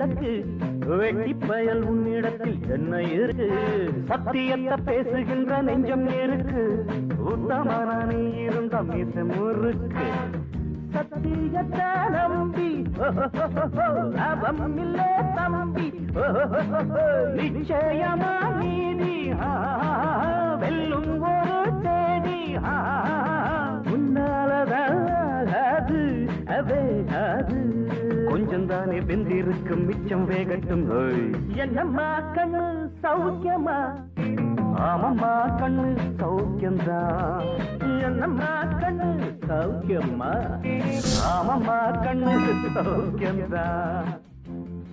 கிடக்கு வெட்டி பயல் உன்னிடத்தில் என்ன இருக்கு சத்தியத்தை பேசுகின்ற நெஞ்சம் இருக்கு உத்தமான நீ இருந்த மீச முறுக்கு சத்தியத்தை நம்பி லாபம் இல்ல தம்பி நிச்சயமா நீதி வெல்லும் ஒரு தேதி உன்னாலதாது வேகாது கொஞ்சம் தானே வெந்திருக்கும் மிச்சம் வேகட்டும் என்னம்மா கண்ணு சௌக்கியமா ஆமம்மா கண்ணு சௌக்கியம்தான் என்னம்மா கண்ணு சௌக்கியம்மா ஆமம்மா கண்ணு சௌக்கியம்தான்